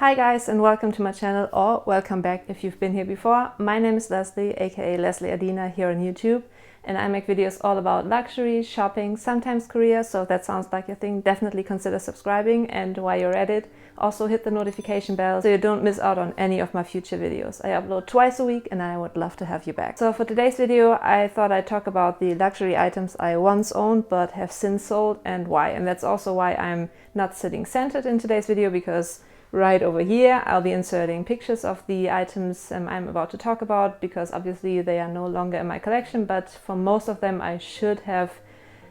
Hi guys, and welcome to my channel, or welcome back if you've been here before. My name is Lesley, aka Lesley Adina here on YouTube, and I make videos all about luxury, shopping, sometimes career, so if that sounds like your thing, definitely consider subscribing, and while you're at it, also hit the notification bell so you don't miss out on any of my future videos. I upload twice a week and I would love to have you back. So for today's video, I thought I'd talk about the luxury items I once owned but have since sold and why. And that's also why I'm not sitting centered in today's video, because right over here I'll be inserting pictures of the items I'm about to talk about, because obviously they are no longer in my collection, but for most of them I should have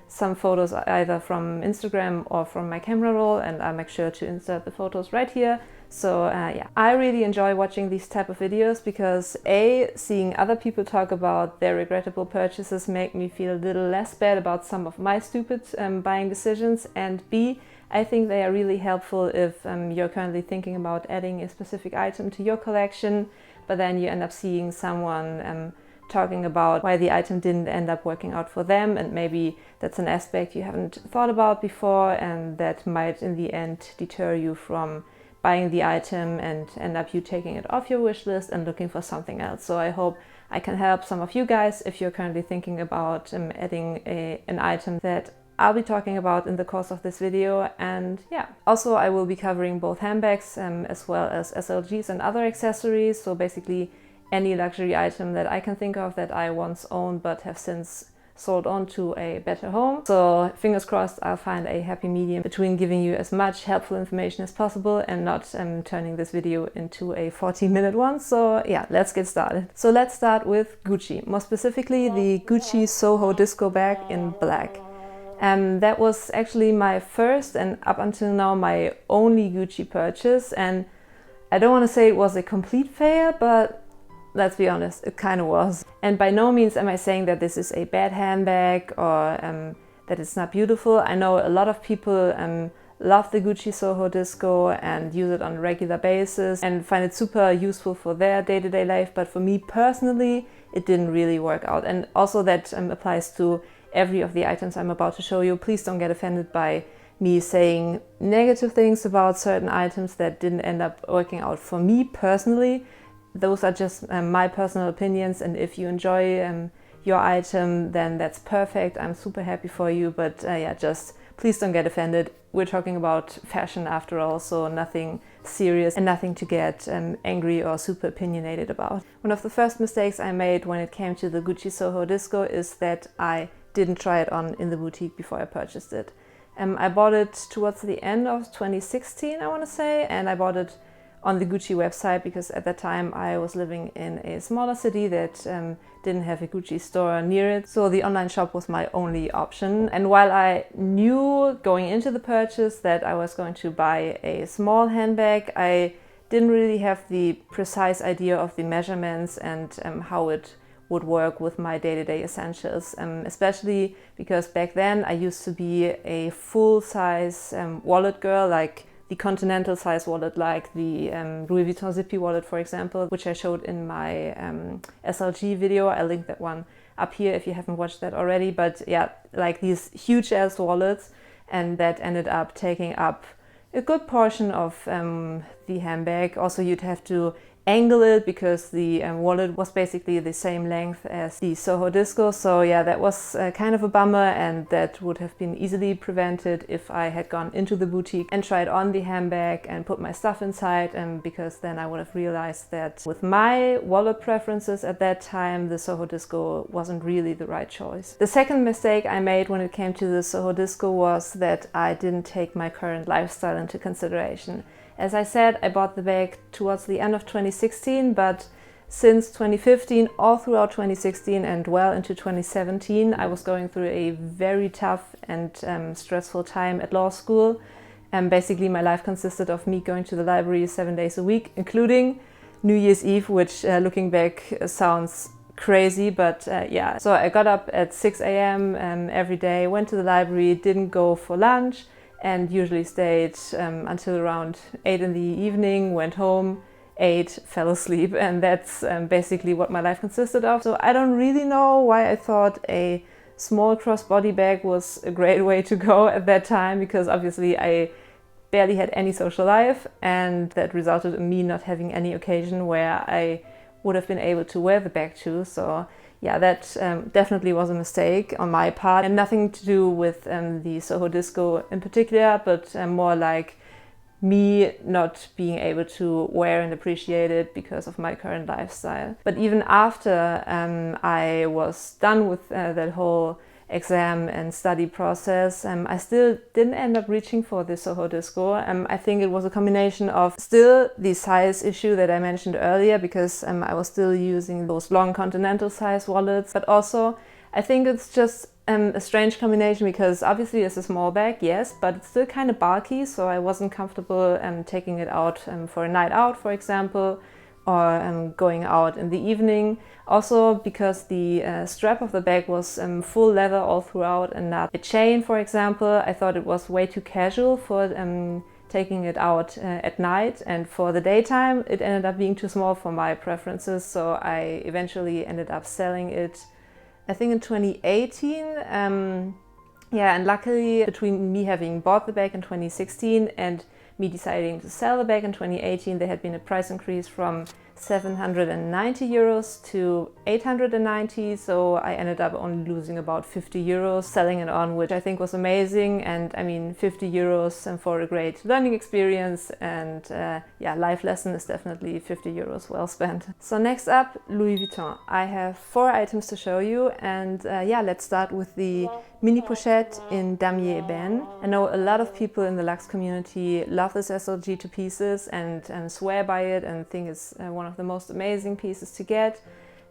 some photos either from Instagram or from my camera roll, and I'll make sure to insert the photos right here. So yeah, I really enjoy watching these type of videos because A, seeing other people talk about their regrettable purchases make me feel a little less bad about some of my stupid buying decisions, and B, I think they are really helpful if you're currently thinking about adding a specific item to your collection, but then you end up seeing someone talking about why the item didn't end up working out for them, and maybe that's an aspect you haven't thought about before, and that might in the end deter you from buying the item and end up you taking it off your wish list and looking for something else. So I hope I can help some of you guys if you're currently thinking about adding an item that I'll be talking about in the course of this video. And yeah, also I will be covering both handbags as well as SLGs and other accessories, so basically any luxury item that I can think of that I once owned but have since sold on to a better home. So fingers crossed I'll find a happy medium between giving you as much helpful information as possible and not turning this video into a 40-minute one. So yeah, let's get started. So let's start with Gucci, more specifically the Gucci Soho disco bag in black. That was actually my first and up until now my only Gucci purchase, and I don't want to say it was a complete fail, but let's be honest, it kind of was. And by no means am I saying that this is a bad handbag or that it's not beautiful. I know a lot of people love the Gucci Soho Disco and use it on a regular basis and find it super useful for their day-to-day life, but for me personally, it didn't really work out. And also that applies to every of the items I'm about to show you. Please don't get offended by me saying negative things about certain items that didn't end up working out for me personally. Those are just my personal opinions, and if you enjoy your item, then that's perfect. I'm super happy for you, but yeah, just please don't get offended. We're talking about fashion after all, so nothing serious and nothing to get angry or super opinionated about. One of the first mistakes I made when it came to the Gucci Soho Disco is that I didn't try it on in the boutique before I purchased it. I bought it towards the end of 2016, I want to say, and I bought it on the Gucci website because at that time I was living in a smaller city that didn't have a Gucci store near it, so the online shop was my only option. And while I knew going into the purchase that I was going to buy a small handbag, I didn't really have the precise idea of the measurements and how it would work with my day-to-day essentials, especially because back then I used to be a full-size wallet girl, like the continental size wallet, like the Louis Vuitton zippy wallet, for example, which I showed in my SLG video. I'll link that one up here if you haven't watched that already. But yeah, like these huge ass wallets, and that ended up taking up a good portion of the handbag. Also, you'd have to angle it because the wallet was basically the same length as the Soho Disco. So yeah, that was kind of a bummer, and that would have been easily prevented if I had gone into the boutique and tried on the handbag and put my stuff inside, because then I would have realized that with my wallet preferences at that time, the Soho Disco wasn't really the right choice. The second mistake I made when it came to the Soho Disco was that I didn't take my current lifestyle into consideration. As I said, I bought the bag towards the end of 2016, but since 2015, all throughout 2016 and well into 2017, I was going through a very tough and stressful time at law school. Basically, my life consisted of me going to the library 7 days a week, including New Year's Eve, which looking back sounds crazy, but yeah. So I got up at 6 a.m. Every day, went to the library, didn't go for lunch, and usually stayed until around 8 in the evening, went home, ate, fell asleep, and that's basically what my life consisted of. So I don't really know why I thought a small crossbody bag was a great way to go at that time, because obviously I barely had any social life, and that resulted in me not having any occasion where I would have been able to wear the bag to. So yeah, that definitely was a mistake on my part, and nothing to do with the Soho Disco in particular, but more like me not being able to wear and appreciate it because of my current lifestyle. But even after I was done with that whole exam and study process, I still didn't end up reaching for the Soho Disco. I think it was a combination of still the size issue that I mentioned earlier, because I was still using those long continental size wallets, but also I think it's just a strange combination, because obviously it's a small bag, yes, but it's still kind of bulky, so I wasn't comfortable taking it out for a night out, for example, or going out in the evening. Also because the strap of the bag was full leather all throughout and not a chain, for example. I thought it was way too casual for taking it out at night, and for the daytime it ended up being too small for my preferences, so I eventually ended up selling it, I think in 2018. Yeah, and luckily between me having bought the bag in 2016 and me deciding to sell the bag in 2018, there had been a price increase from 790 euros to 890, so I ended up only losing about 50 euros selling it on, which I think was amazing. And I mean, 50 euros for a great learning experience, and yeah, life lesson is definitely 50 euros well spent. So next up, Louis Vuitton. I have 4 items to show you, and yeah, let's start with the mini pochette in damier ebene. I know a lot of people in the luxe community love this SLG to pieces and swear by it and think it's one of the most amazing pieces to get.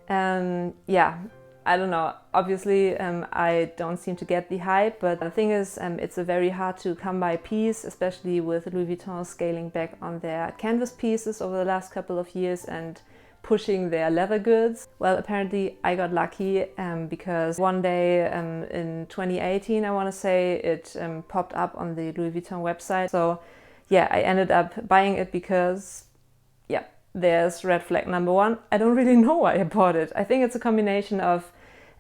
Yeah, I don't know, obviously I don't seem to get the hype, but the thing is it's a very hard to come by piece, especially with Louis Vuitton scaling back on their canvas pieces over the last couple of years and pushing their leather goods. Well, apparently I got lucky because one day in 2018, I want to say, it popped up on the Louis Vuitton website. So yeah, I ended up buying it because, yeah, there's red flag number 1. I don't really know why I bought it. I think it's a combination of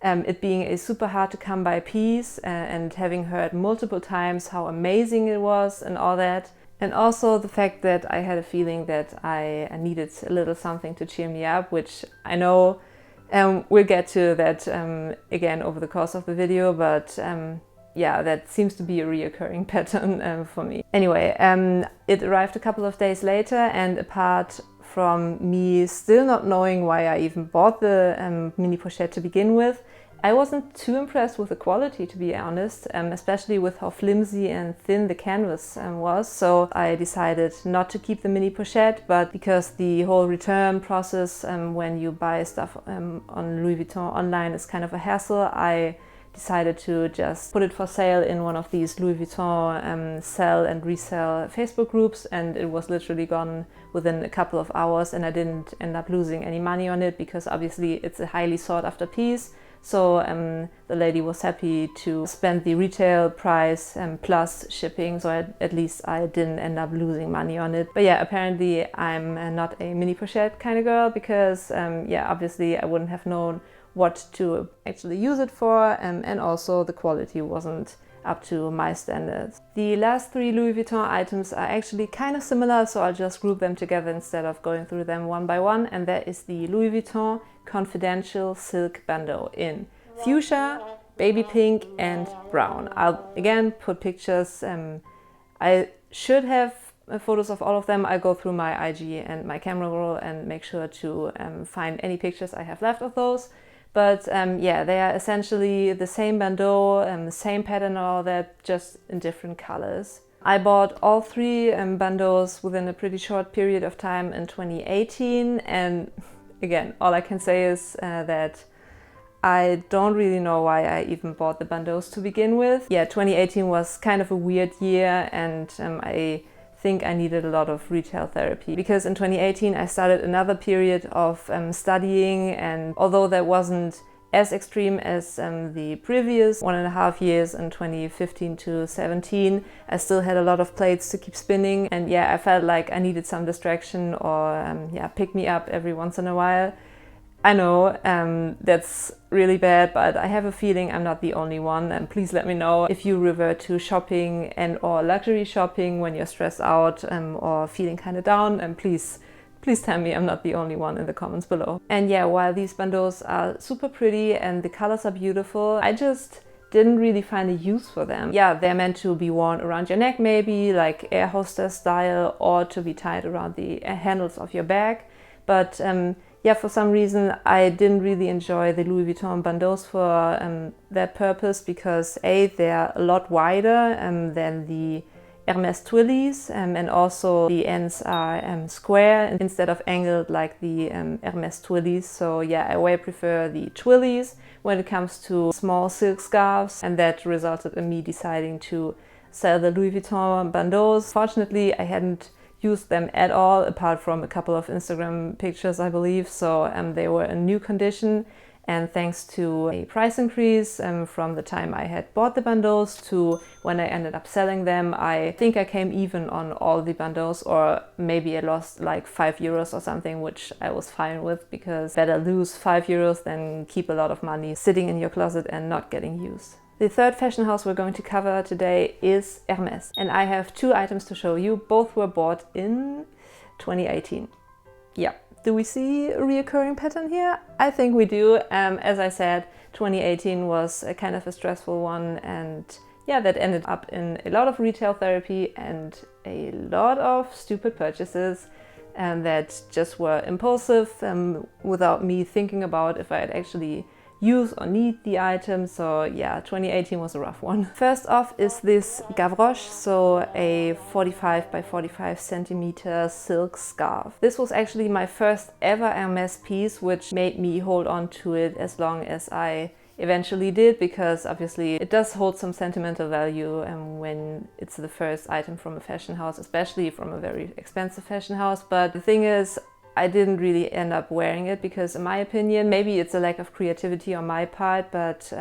it being a super hard to come by piece and having heard multiple times how amazing it was and all that. And also the fact that I had a feeling that I needed a little something to cheer me up, which I know we'll get to that again over the course of the video, but yeah, that seems to be a reoccurring pattern for me. Anyway, it arrived a couple of days later, and apart from me still not knowing why I even bought the mini pochette to begin with, I wasn't too impressed with the quality, to be honest, especially with how flimsy and thin the canvas was. So I decided not to keep the mini pochette, but because the whole return process when you buy stuff on Louis Vuitton online is kind of a hassle, I decided to just put it for sale in one of these Louis Vuitton sell and resell Facebook groups, and it was literally gone within a couple of hours, and I didn't end up losing any money on it because obviously it's a highly sought after piece. So the lady was happy to spend the retail price plus shipping, so at least I didn't end up losing money on it. But yeah, apparently I'm not a mini pochette kind of girl, because yeah, obviously I wouldn't have known what to actually use it for, and also the quality wasn't up to my standards. The last 3 Louis Vuitton items are actually kind of similar, so I'll just group them together instead of going through them one by one, and that is the Louis Vuitton Confidential Silk Bandeau in fuchsia, baby pink and brown. I'll again put pictures. I should have photos of all of them. I'll go through my IG and my camera roll and make sure to find any pictures I have left of those. But yeah, they are essentially the same bandeau, the same pattern and all that, just in different colors. I bought all 3 bandeaus within a pretty short period of time in 2018, and again, all I can say is that I don't really know why I even bought the bandeaus to begin with. Yeah, 2018 was kind of a weird year, and I think I needed a lot of retail therapy, because in 2018 I started another period of studying, and although that wasn't as extreme as the previous 1.5 years in 2015 to 17, I still had a lot of plates to keep spinning, and yeah, I felt like I needed some distraction or yeah, pick me up every once in a while. I know that's really bad, but I have a feeling I'm not the only one, and please let me know if you revert to shopping and or luxury shopping when you're stressed out or feeling kind of down, and please tell me I'm not the only one in the comments below. And yeah, while these bandeaus are super pretty and the colors are beautiful, I just didn't really find a use for them. Yeah, they're meant to be worn around your neck maybe, like air hostess style, or to be tied around the handles of your bag. But yeah, for some reason I didn't really enjoy the Louis Vuitton bandeaus for that purpose, because A, they're a lot wider than the Hermes twillies, and also the ends are square instead of angled like the Hermes twillies. So yeah, I way prefer the twillies when it comes to small silk scarves, and that resulted in me deciding to sell the Louis Vuitton bandeaus. Fortunately, I hadn't used them at all, apart from a couple of Instagram pictures, I believe, so they were in new condition. And thanks to a price increase from the time I had bought the bandeaus to when I ended up selling them, I think I came even on all the bandeaus, or maybe I lost like 5 euros or something, which I was fine with, because better lose 5 euros than keep a lot of money sitting in your closet and not getting used. The third fashion house we're going to cover today is Hermes, and I have 2 items to show you. Both were bought in 2018. Yeah. Do we see a reoccurring pattern here? I think we do. As I said, 2018 was a kind of a stressful one, and yeah, that ended up in a lot of retail therapy and a lot of stupid purchases that just were impulsive without me thinking about if I'd actually use or need the item. So yeah, 2018 was a rough one. First off is this gavroche, so a 45 by 45 centimeter silk scarf. This was actually my first ever Hermes piece, which made me hold on to it as long as I eventually did, because obviously it does hold some sentimental value when it's the first item from a fashion house, especially from a very expensive fashion house. But the thing is, I didn't really end up wearing it because, in my opinion, maybe it's a lack of creativity on my part, but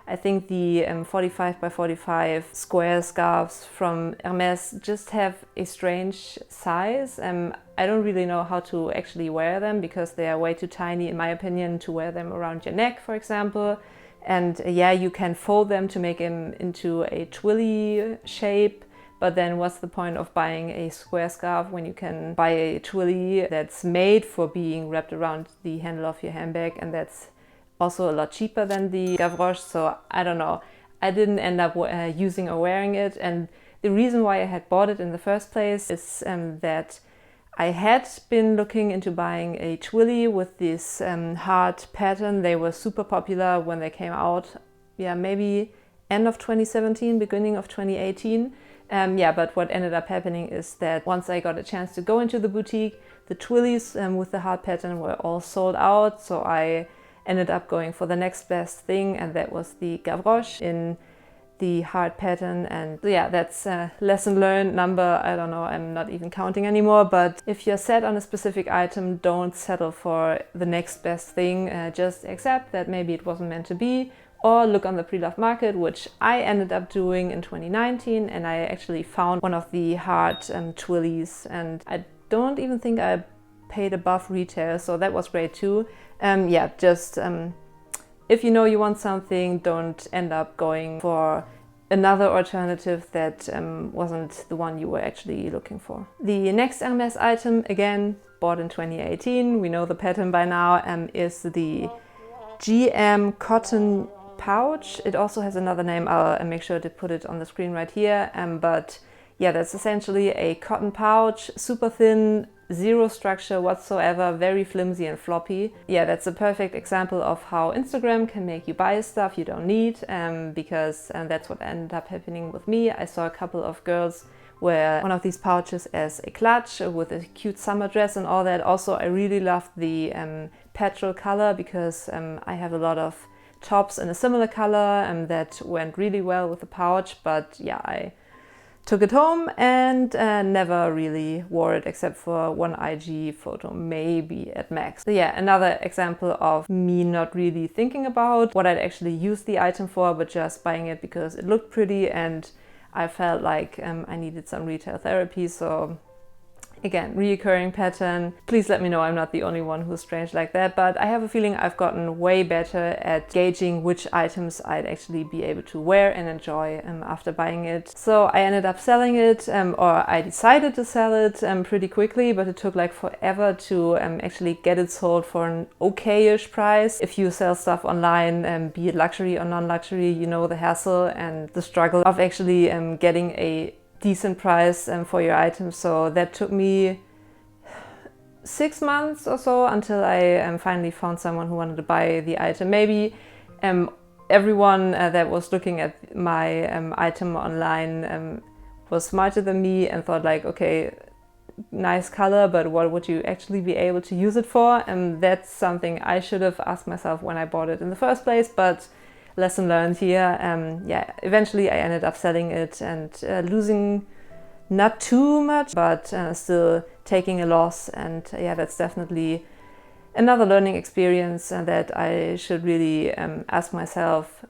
I think the 45 by 45 square scarves from Hermes just have a strange size. I don't really know how to actually wear them because they are way too tiny, in my opinion, to wear them around your neck, for example. And yeah, you can fold them to make them into a twilly shape. But then what's the point of buying a square scarf when you can buy a twilly that's made for being wrapped around the handle of your handbag, and that's also a lot cheaper than the gavroche. So I don't know. I didn't end up using or wearing it. And the reason why I had bought it in the first place is that I had been looking into buying a twilly with this heart pattern. They were super popular when they came out. Yeah, maybe end of 2017, beginning of 2018. Yeah, but what ended up happening is that once I got a chance to go into the boutique, the twillies with the heart pattern were all sold out. So I ended up going for the next best thing, and that was the gavroche in the heart pattern. And yeah, that's a lesson learned number, I don't know, I'm not even counting anymore. But if you're set on a specific item, don't settle for the next best thing. Just accept that maybe it wasn't meant to be, or look on the pre-loved market, which I ended up doing in 2019, and I actually found one of the heart twillies, and I don't even think I paid above retail, so that was great too. Yeah, just if you know you want something, don't end up going for another alternative that wasn't the one you were actually looking for. The next Hermes item, again bought in 2018, we know the pattern by now, is the GM cotton pouch. It also has another name. I'll make sure to put it on the screen right here. But yeah, that's essentially a cotton pouch, super thin, zero structure whatsoever, very flimsy and floppy. Yeah, that's a perfect example of how Instagram can make you buy stuff you don't need, because that's what ended up happening with me. I saw a couple of girls wear one of these pouches as a clutch with a cute summer dress and all that. Also, I really loved the petrol color because I have a lot of tops in a similar color that went really well with the pouch. But yeah, I took it home and never really wore it except for one IG photo, maybe at max. So yeah, another example of me not really thinking about what I'd actually use the item for, but just buying it because it looked pretty and I felt like I needed some retail therapy. So Again, reoccurring pattern. Please let me know I'm not the only one who's strange like that, but I have a feeling I've gotten way better at gauging which items I'd actually be able to wear and enjoy after buying it. So I ended up selling it, or I decided to sell it pretty quickly, but it took like forever to actually get it sold for an okay-ish price. If you sell stuff online, be it luxury or non-luxury, you know the hassle and the struggle of actually getting a decent price for your items. So that took me 6 months or so until I finally found someone who wanted to buy the item. Maybe everyone that was looking at my item online was smarter than me and thought like, okay, nice color, but what would you actually be able to use it for? And that's something I should have asked myself when I bought it in the first place, but lesson learned here. Yeah, eventually I ended up selling it and losing not too much, but still taking a loss. And yeah, that's definitely another learning experience that I should really ask myself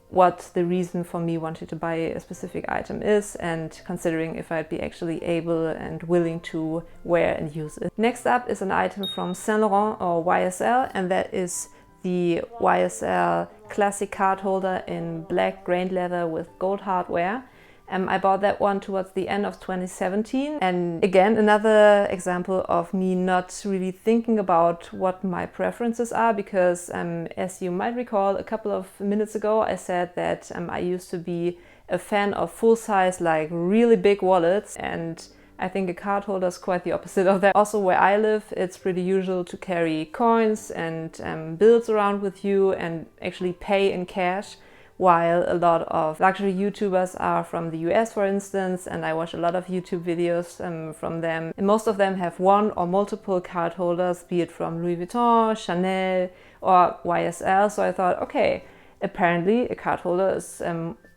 what the reason for me wanting to buy a specific item is, and considering if I'd be actually able and willing to wear and use it. Next up is an item from Saint Laurent or YSL, and that is the YSL classic card holder in black grained leather with gold hardware. I bought that one towards the end of 2017, and again another example of me not really thinking about what my preferences are, because as you might recall, a couple of minutes ago I said that I used to be a fan of full-size, like really big wallets, and I think a card holder is quite the opposite of that. Also, where I live, it's pretty usual to carry coins and bills around with you and actually pay in cash, while a lot of luxury YouTubers are from the US, for instance, and I watch a lot of YouTube videos from them. And most of them have one or multiple card holders, be it from Louis Vuitton, Chanel, or YSL. So I thought, okay, apparently a card holder is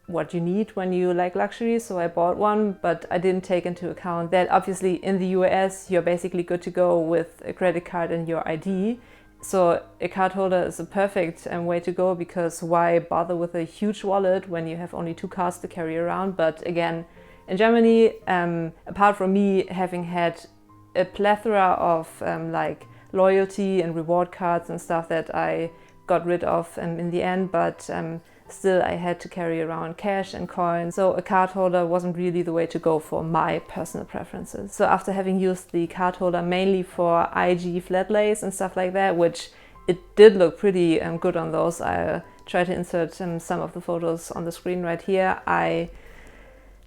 what you need when you like luxury, so I bought one, but I didn't take into account that obviously in the US you're basically good to go with a credit card and your ID. So a card holder is a perfect way to go, because why bother with a huge wallet when you have only 2 cards to carry around? But again, in Germany, apart from me having had a plethora of like loyalty and reward cards and stuff that I got rid of in the end, but still I had to carry around cash and coins, so a card holder wasn't really the way to go for my personal preferences. So after having used the card holder mainly for IG flat lays and stuff like that, which it did look pretty good on those, I'll try to insert some of the photos on the screen right here, I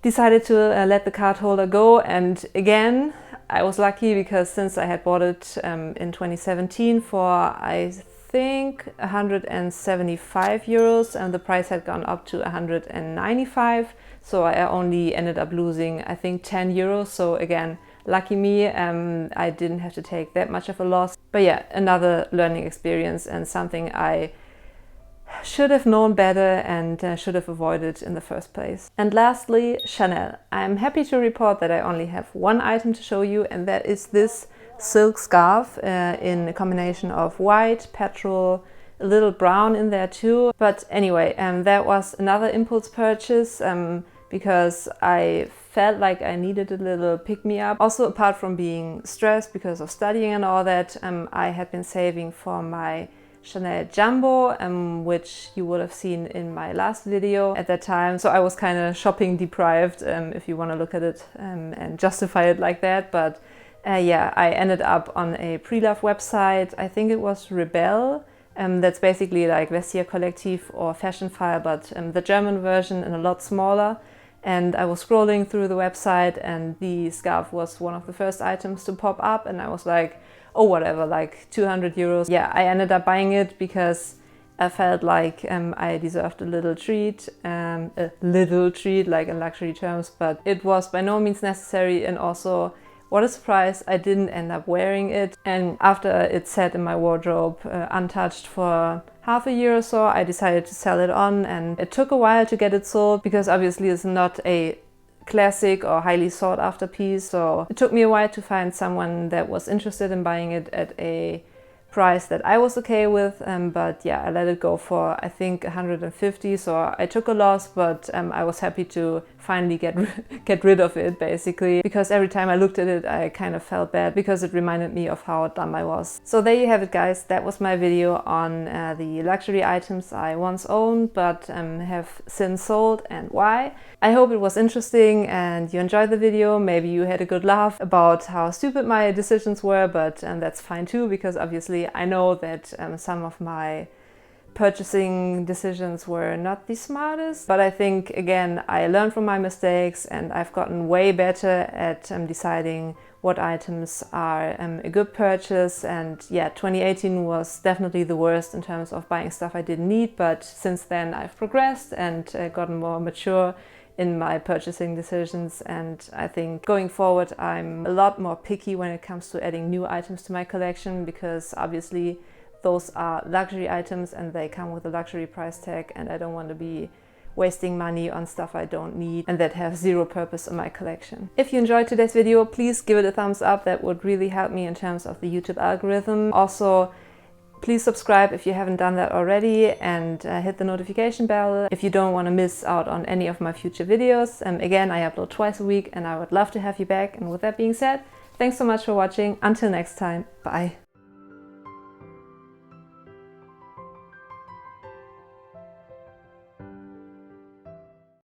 decided to let the card holder go. And again, I was lucky, because since I had bought it in 2017 for I think 175 euros, and the price had gone up to 195, so I only ended up losing I think 10 euros. So again, lucky me, I didn't have to take that much of a loss. But yeah, another learning experience and something I should have known better and should have avoided in the first place. And lastly, Chanel. I'm happy to report that I only have one item to show you, and that is this silk scarf in a combination of white, petrol, a little brown in there too. But anyway, that was another impulse purchase because I felt like I needed a little pick-me-up. Also, apart from being stressed because of studying and all that, I had been saving for my Chanel Jumbo, which you would have seen in my last video at that time. So I was kind of shopping deprived, if you want to look at it and justify it like that. But yeah, I ended up on a pre-love website. I think it was Rebel. That's basically like Vestiaire Collective or Fashion File, but the German version and a lot smaller. And I was scrolling through the website, and the scarf was one of the first items to pop up, and I was like, oh, whatever, like 200 euros. Yeah, I ended up buying it because I felt like I deserved a little treat like in luxury terms, but it was by no means necessary. And also, what a surprise, I didn't end up wearing it. And after it sat in my wardrobe untouched for half a year or so, I decided to sell it on, and it took a while to get it sold because obviously it's not a classic or highly sought after piece. So it took me a while to find someone that was interested in buying it at a price that I was okay with, but yeah, I let it go for I think 150, so I took a loss, but I was happy to finally get rid of it, basically, because every time I looked at it I kind of felt bad because it reminded me of how dumb I was. So there you have it, guys. That was my video on the luxury items I once owned but have since sold and why. I hope it was interesting and you enjoyed the video. Maybe you had a good laugh about how stupid my decisions were, but that's fine too, because obviously I know that some of my purchasing decisions were not the smartest, but I think, again, I learned from my mistakes and I've gotten way better at deciding what items are a good purchase. And yeah, 2018 was definitely the worst in terms of buying stuff I didn't need, but since then I've progressed and gotten more mature in my purchasing decisions, and I think going forward I'm a lot more picky when it comes to adding new items to my collection, because obviously those are luxury items and they come with a luxury price tag, and I don't want to be wasting money on stuff I don't need and that have zero purpose in my collection. If you enjoyed today's video, please give it a thumbs up. That would really help me in terms of the YouTube algorithm. Also, please subscribe if you haven't done that already, and hit the notification bell if you don't want to miss out on any of my future videos. Again, I upload twice a week and I would love to have you back. And with that being said, thanks so much for watching. Until next time, bye.